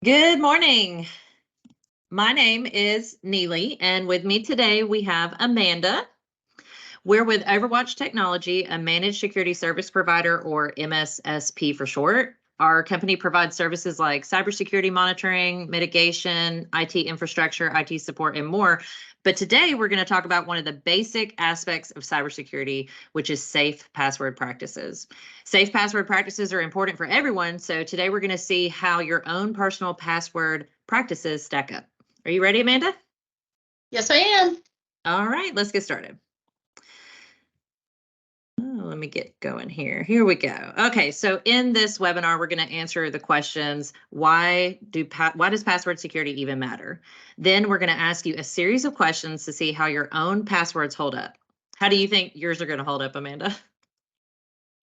Good morning. My name is Neely, and with me today we have Amanda. We're with Overwatch Technology, a managed security service provider, or MSSP for short. Our company provides services like cybersecurity monitoring, mitigation, IT infrastructure, IT support, and more. But today we're going to talk about one of the basic aspects of cybersecurity, which is safe password practices. Safe password practices are important for everyone. So today we're going to see how your own personal password practices stack up. Are you ready, Amanda? Yes, I am. All right, let's get started. Let me get going here. Here we go. Okay, so in this webinar, we're going to answer the questions, why does password security even matter? Then we're going to ask you a series of questions to see how your own passwords hold up. How do you think yours are going to hold up, Amanda?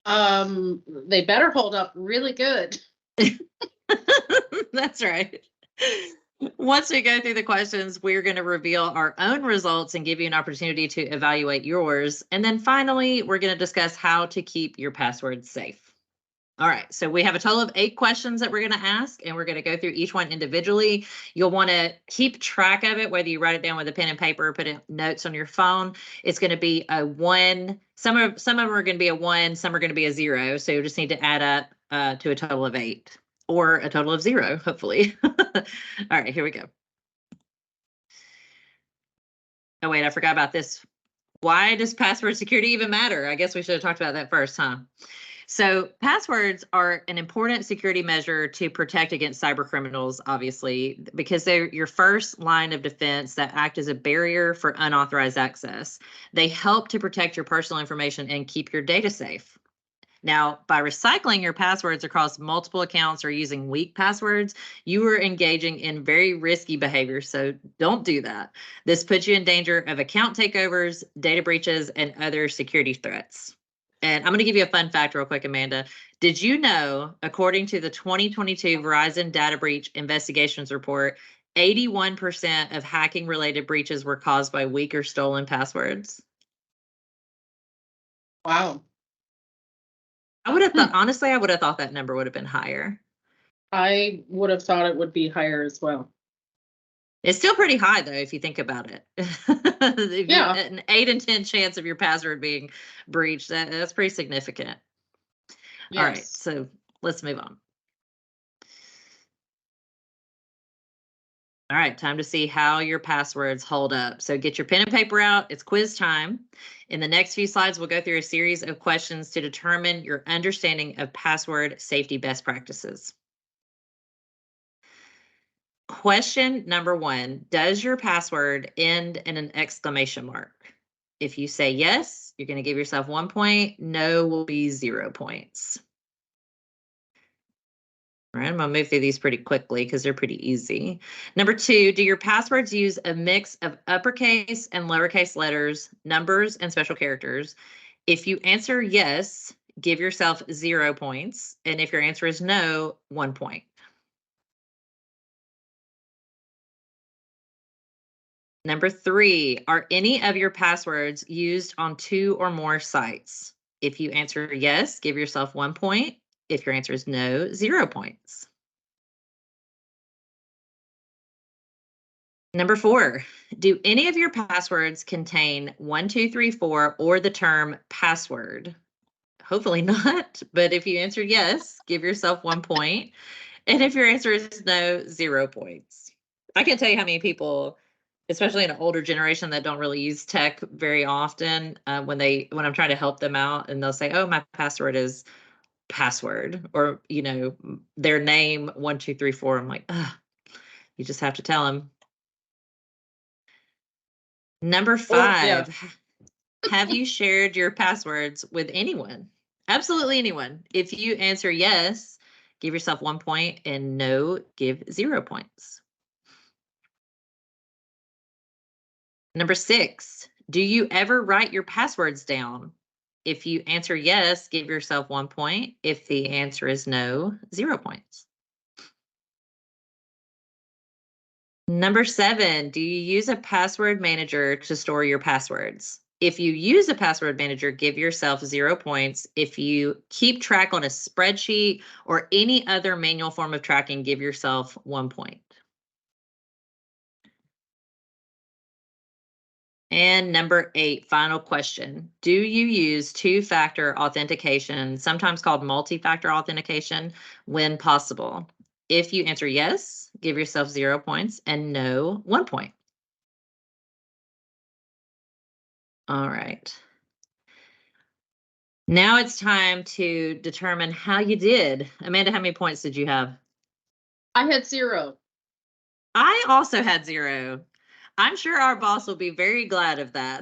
They better hold up really good. That's right. Once we go through the questions, we're going to reveal our own results and give you an opportunity to evaluate yours. And then finally, we're going to discuss how to keep your passwords safe. All right, so we have a total of 8 questions that we're going to ask, and we're going to go through each one individually. You'll want to keep track of it, whether you write it down with a pen and paper or put it notes on your phone. It's going to be a 1. Some of them are going to be a 1, some are going to be a 0. So you just need to add up to a total of 8 or a total of 0, hopefully. All right, here we go. Oh, wait, I forgot about this. Why does password security even matter? I guess we should have talked about that first, huh? So passwords are an important security measure to protect against cyber criminals, obviously, because they're your first line of defense that act as a barrier for unauthorized access. They help to protect your personal information and keep your data safe. Now, by recycling your passwords across multiple accounts or using weak passwords, you are engaging in very risky behavior. So don't do that. This puts you in danger of account takeovers, data breaches, and other security threats. And I'm going to give you a fun fact real quick, Amanda. Did you know, according to the 2022 Verizon Data Breach Investigations Report, 81% of hacking related breaches were caused by weak or stolen passwords? Wow. I would have thought, honestly, I would have thought that number would have been higher. I would have thought it would be higher as well. It's still pretty high, though, if you think about it. Yeah. An 8 in 10 chance of your password being breached, that's pretty significant. All right, Yes. so let's move on. All right, time to see how your passwords hold up. So get your pen and paper out. It's quiz time. In the next few slides, we'll go through a series of questions to determine your understanding of password safety best practices. Question number 1, does your password end in an exclamation mark? If you say yes, you're going to give yourself 1 point. No will be 0 points. All right, I'm going to move through these pretty quickly because they're pretty easy. Number 2, do your passwords use a mix of uppercase and lowercase letters, numbers, and special characters? If you answer yes, give yourself 0 points. And if your answer is no, 1 point. Number 3, are any of your passwords used on 2 or more sites? If you answer yes, give yourself 1 point. If your answer is no, 0 points. Number 4, do any of your passwords contain 1, 2, 3, 4 or the term password? Hopefully not, but if you answer yes, give yourself 1 point. And if your answer is no, 0 points. I can't tell you how many people, especially in an older generation that don't really use tech very often, when I'm trying to help them out and they'll say, oh, my password is password, or, their name 1, 2, 3, 4. I'm like, ugh, you just have to tell them. Number 5, have you shared your passwords with anyone? Absolutely anyone. If you answer yes, give yourself 1 point, and no, give 0 points. Number 6, do you ever write your passwords down? If you answer yes, give yourself 1 point. If the answer is no, 0 points. Number 7, do you use a password manager to store your passwords? If you use a password manager, give yourself 0 points. If you keep track on a spreadsheet or any other manual form of tracking, give yourself 1 point. And number 8, final question. Do you use two-factor authentication, sometimes called multi-factor authentication, when possible? If you answer yes, give yourself 0 points, and no, 1 point. All right. Now it's time to determine how you did. Amanda, how many points did you have? I had 0. I also had 0. I'm sure our boss will be very glad of that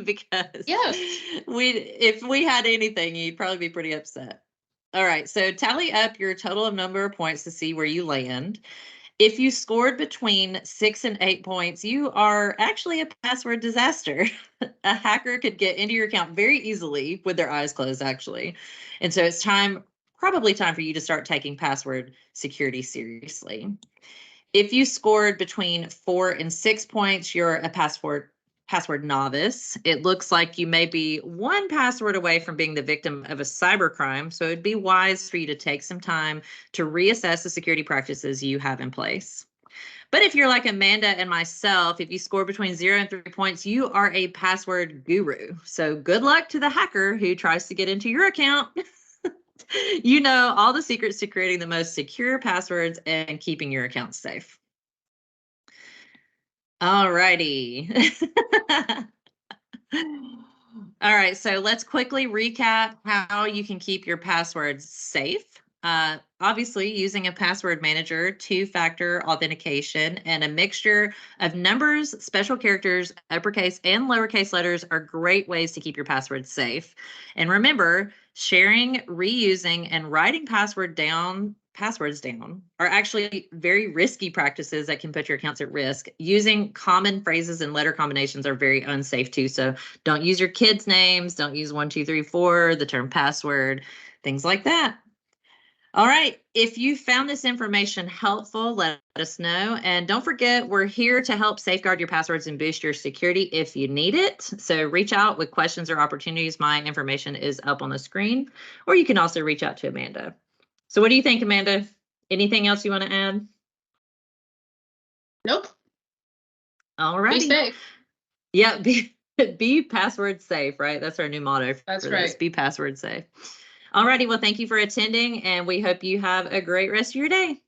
because Yes. if we had anything, he'd probably be pretty upset. All right, so tally up your total number of points to see where you land. If you scored between 6 and 8 points, you are actually a password disaster. A hacker could get into your account very easily with their eyes closed, actually. And so it's probably time for you to start taking password security seriously. If you scored between 4 and 6 points, you're a password novice. It looks like you may be one password away from being the victim of a cybercrime. So it'd be wise for you to take some time to reassess the security practices you have in place. But if you're like Amanda and myself, if you score between 0 and 3 points, you are a password guru. So good luck to the hacker who tries to get into your account. You know all the secrets to creating the most secure passwords and keeping your account safe. All righty. All right, so let's quickly recap how you can keep your passwords safe. Obviously, using a password manager, two-factor authentication, and a mixture of numbers, special characters, uppercase, and lowercase letters are great ways to keep your passwords safe. And remember, sharing, reusing, and writing passwords down are actually very risky practices that can put your accounts at risk. Using common phrases and letter combinations are very unsafe too. So don't use your kids' names. Don't use 1, 2, 3, 4, the term password, things like that. All right. If you found this information helpful, let us know. And don't forget, we're here to help safeguard your passwords and boost your security if you need it. So reach out with questions or opportunities. My information is up on the screen, or you can also reach out to Amanda. So what do you think, Amanda? Anything else you want to add? Nope. All right. Be safe. Yeah, be password safe, right? That's our new motto for That's this. right. Be password safe. All righty. Well, thank you for attending, and we hope you have a great rest of your day.